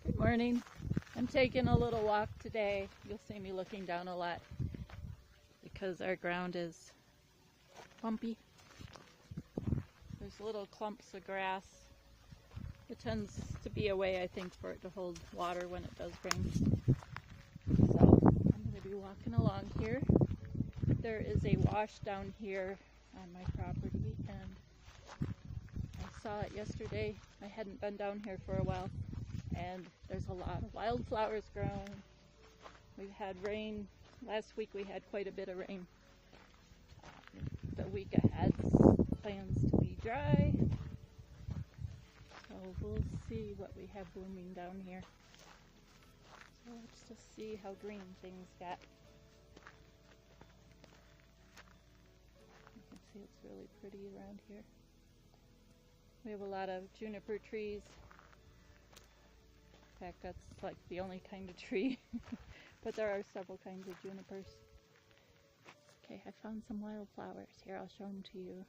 Good morning. I'm taking a little walk today. You'll see me looking down a lot because our ground is bumpy. There's little clumps of grass. It tends to be a way, I think, for it to hold water when it does rain. So I'm going to be walking along here. There is a wash down here on my property, and I saw it yesterday. I hadn't been down here for a while, and there's a lot of wildflowers growing. We've had rain. Last week we had quite a bit of rain. The week ahead plans to be dry. So we'll see what we have blooming down here. So let's just see how green things got. You can see it's really pretty around here. We have a lot of juniper trees. In fact, that's like the only kind of tree, but there are several kinds of junipers. Okay, I found some wildflowers. Here, I'll show them to you.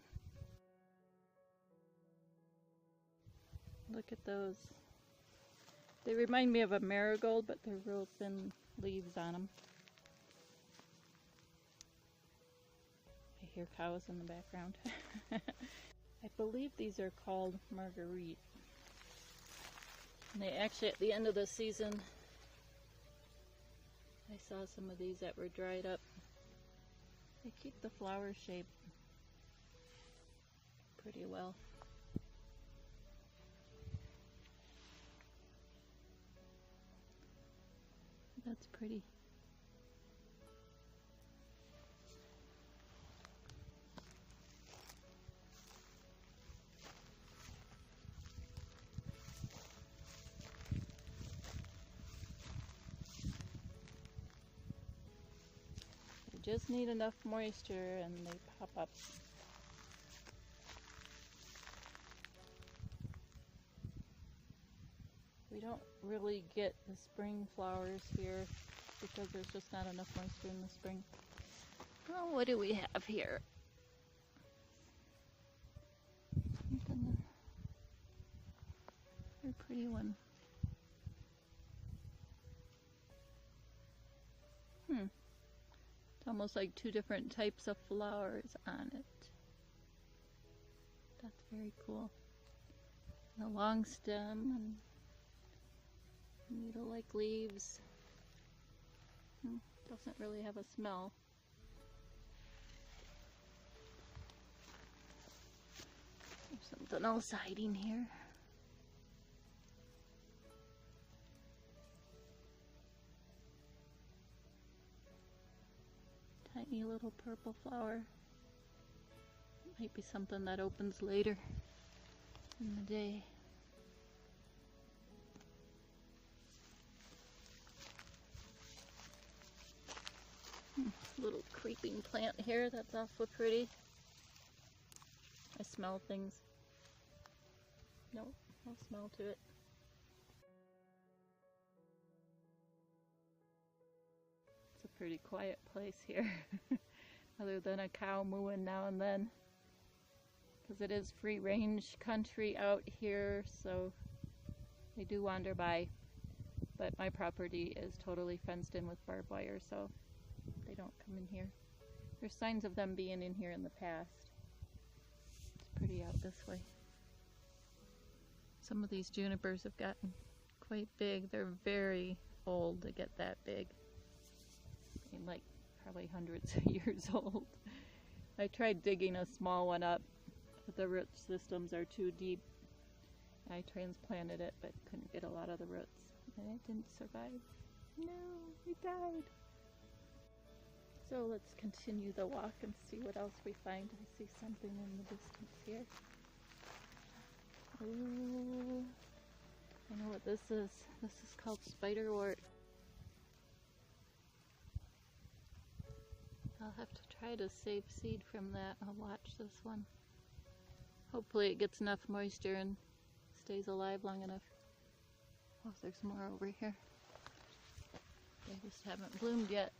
Look at those. They remind me of a marigold, but they're real thin leaves on them. I hear cows in the background. I believe these are called marguerite. And they actually, at the end of the season, I saw some of these that were dried up. They keep the flower shape pretty well. That's pretty. They just need enough moisture and they pop up. We don't really get the spring flowers here because there's just not enough moisture in the spring. Well, what do we have here? A pretty one. It's almost like two different types of flowers on it. That's very cool. And a long stem and needle-like leaves. Doesn't really have a smell. There's something else hiding here. Tiny little purple flower. Might be something that opens later in the day. Little creeping plant here that's awful pretty. I smell things. Nope, no smell to it. It's a pretty quiet place here, other than a cow mooing now and then. Because it is free range country out here, so they do wander by. But my property is totally fenced in with barbed wire, so they don't come in here. There's signs of them being in here in the past. It's pretty out this way. Some of these junipers have gotten quite big. They're very old to get that big. I mean, like probably hundreds of years old. I tried digging a small one up, but the root systems are too deep. I transplanted it, but couldn't get a lot of the roots, and it didn't survive. No, it died. So let's continue the walk and see what else we find. I see something in the distance here. Ooh, I know what this is. This is called spiderwort. I'll have to try to save seed from that. I'll watch this one. Hopefully it gets enough moisture and stays alive long enough. Oh, there's more over here. They just haven't bloomed yet.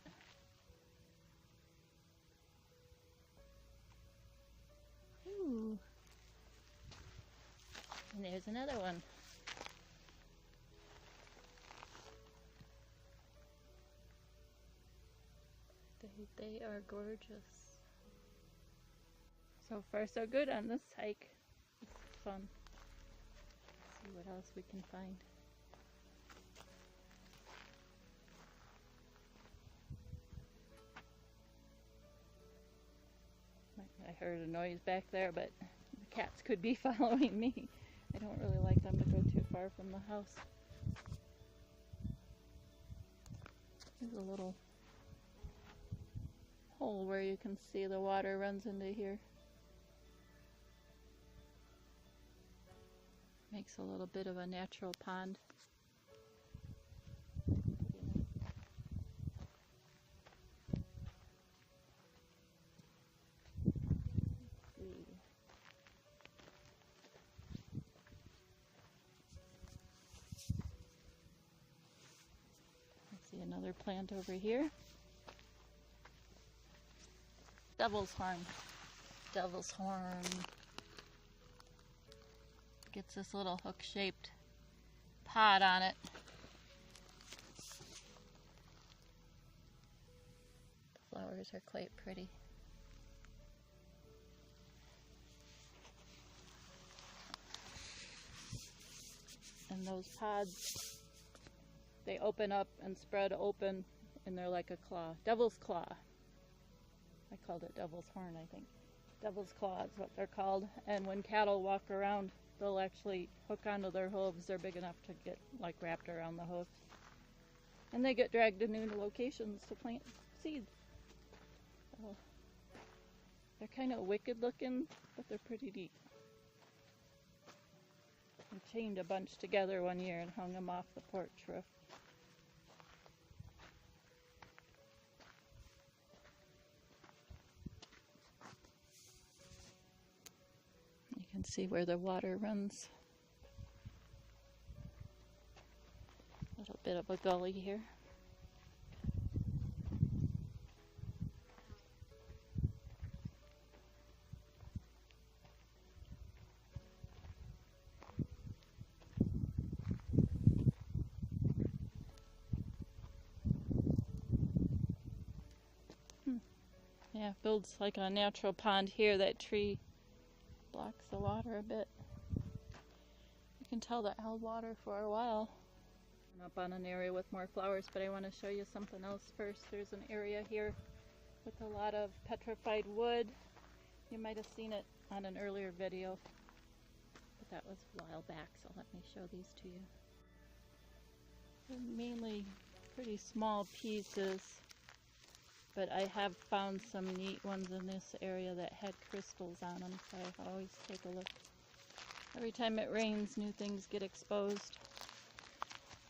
Ooh. And there's another one. They are gorgeous. So far so good on this hike. This is fun. Let's see what else we can find. I heard a noise back there, but the cats could be following me. I don't really like them to go too far from the house. There's a little hole where you can see the water runs into here. Makes a little bit of a natural pond. Another plant over here. Devil's horn. Devil's horn. Gets this little hook-shaped pod on it. The flowers are quite pretty. And those pods, they open up and spread open, and they're like a claw. Devil's claw. I called it devil's horn, I think. Devil's claw is what they're called. And when cattle walk around, they'll actually hook onto their hooves. They're big enough to get like wrapped around the hooves. And they get dragged to new locations to plant seeds. So they're kind of wicked looking, but they're pretty neat. I chained a bunch together one year and hung them off the porch roof. You can see where the water runs. A little bit of a gully here. Yeah, builds like a natural pond here. That tree blocks the water a bit. You can tell that held water for a while. I'm up on an area with more flowers, but I want to show you something else first. There's an area here with a lot of petrified wood. You might have seen it on an earlier video, but that was a while back, so let me show these to you. They're mainly pretty small pieces, but I have found some neat ones in this area that had crystals on them, so I always take a look. Every time it rains, new things get exposed.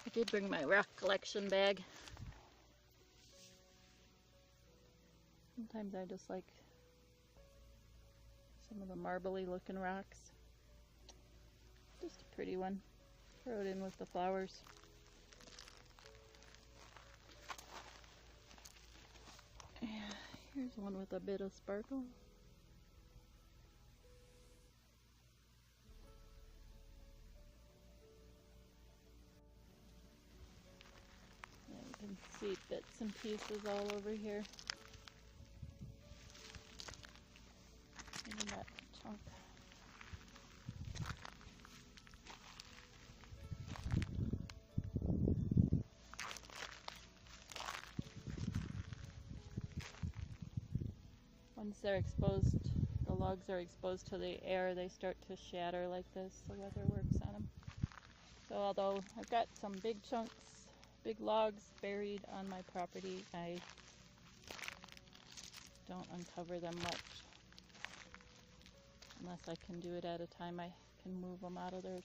I did bring my rock collection bag. Sometimes I just like some of the marbly looking rocks. Just a pretty one. Throw it in with the flowers. Yeah, here's one with a bit of sparkle. Yeah, you can see bits and pieces all over here. Even that chunk. Once they're exposed, the logs are exposed to the air, they start to shatter like this. The weather works on them. So although I've got some big chunks, big logs buried on my property, I don't uncover them much. Unless I can do it at a time, I can move them out of there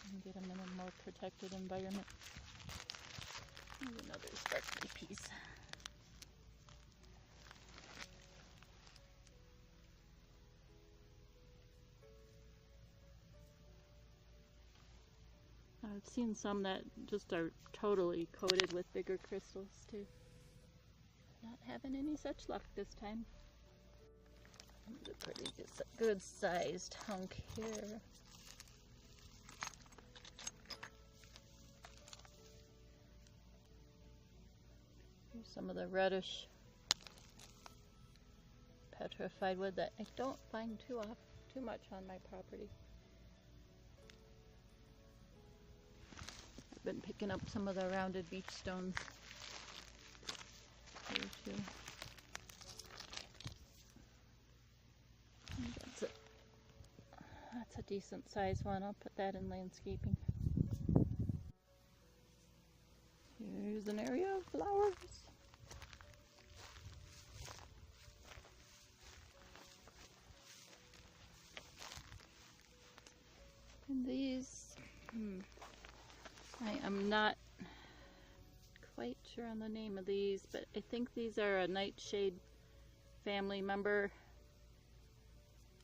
and get them in a more protected environment. Here's another sparkly piece. I've seen some that just are totally coated with bigger crystals too. Not having any such luck this time. There's a pretty good sized hunk here. Here's some of the reddish petrified wood that I don't find too much on my property. I've been picking up some of the rounded beach stones here too. That's a decent sized one. I'll put that in landscaping. Here's an area of flowers. And these, I am not quite sure on the name of these, but I think these are a Nightshade family member.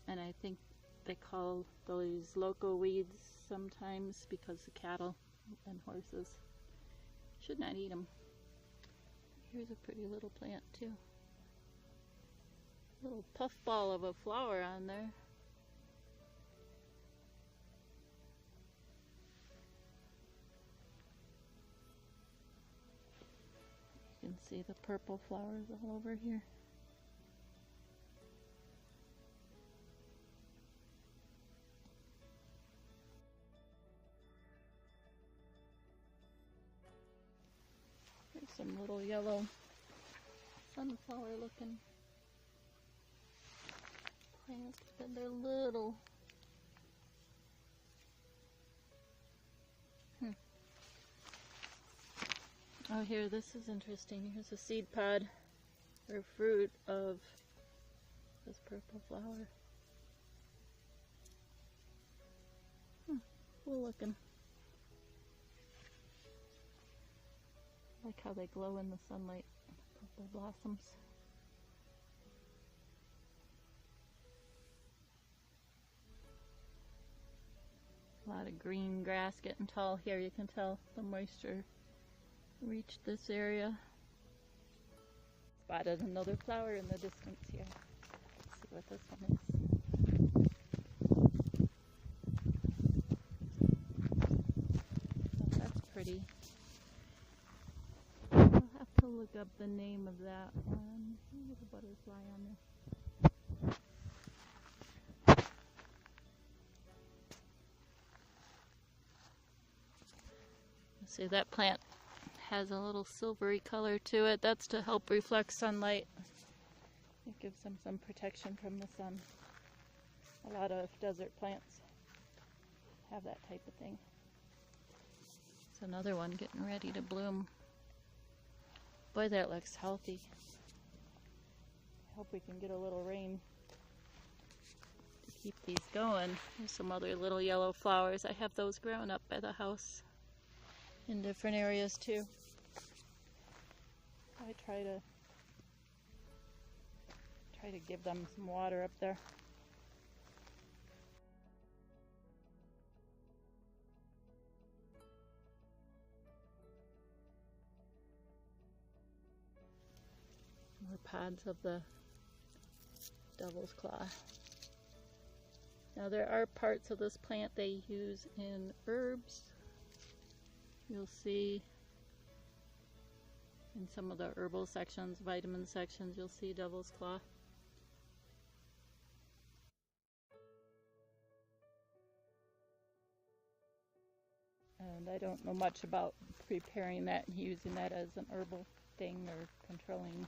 And I think they call those loco weeds sometimes because of cattle and horses. Should not eat them. Here's a pretty little plant too. Little puffball of a flower on there. You can see the purple flowers all over here. There's some little yellow sunflower looking plants, but they're little. Oh, here, this is interesting. Here's a seed pod or fruit of this purple flower. Cool looking. I like how they glow in the sunlight. Purple blossoms. A lot of green grass getting tall here. You can tell the moisture reached this area. Spotted another flower in the distance here. Let's see what this one is. Oh, that's pretty. I'll have to look up the name of that one. There's a butterfly on there. See, that plant has a little silvery color to it. That's to help reflect sunlight. It gives them some protection from the sun. A lot of desert plants have that type of thing. It's another one getting ready to bloom. Boy, that looks healthy. I hope we can get a little rain to keep these going. There's some other little yellow flowers. I have those growing up by the house in different areas too. I try to give them some water up there. More pods of the devil's claw. Now there are parts of this plant they use in herbs. You'll see in some of the herbal sections, vitamin sections, you'll see devil's claw. And I don't know much about preparing that and using that as an herbal thing or controlling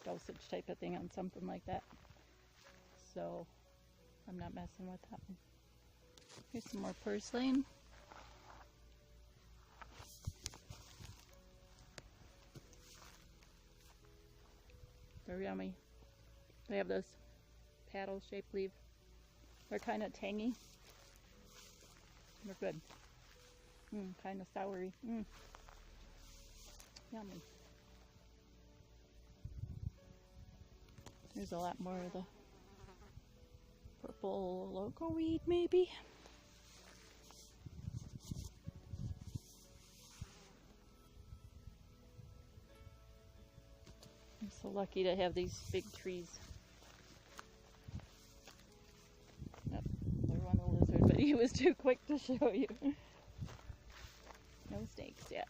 dosage type of thing on something like that. So I'm not messing with that one. Here's some more purslane. They're yummy. They have this paddle-shaped leaf. They're kind of tangy. They're good. Kind of soury. Yummy. There's a lot more of the purple loco weed, maybe. I'm so lucky to have these big trees. Yep, there went a lizard, but he was too quick to show you. No snakes yet.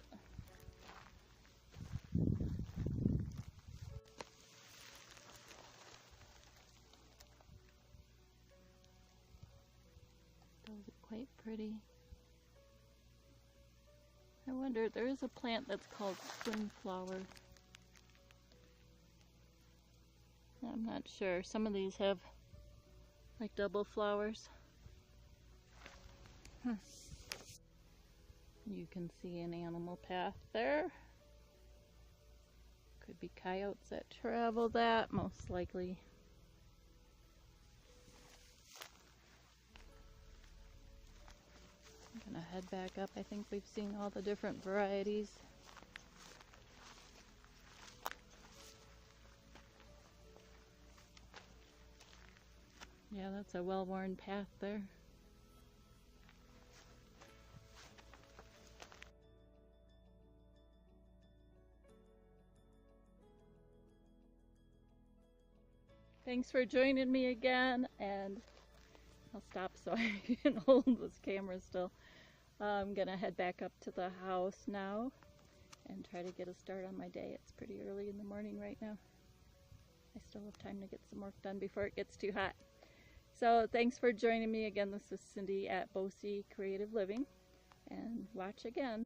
Those are quite pretty. I wonder, there is a plant that's called Wildflower. I'm not sure. Some of these have like double flowers. You can see an animal path there. Could be coyotes that travel that, most likely. I'm gonna head back up. I think we've seen all the different varieties. Yeah, that's a well-worn path there. Thanks for joining me again, and I'll stop so I can hold this camera still. I'm gonna head back up to the house now and try to get a start on my day. It's pretty early in the morning right now. I still have time to get some work done before it gets too hot. So thanks for joining me again. This is Cindy at Boci Creative Living, and watch again.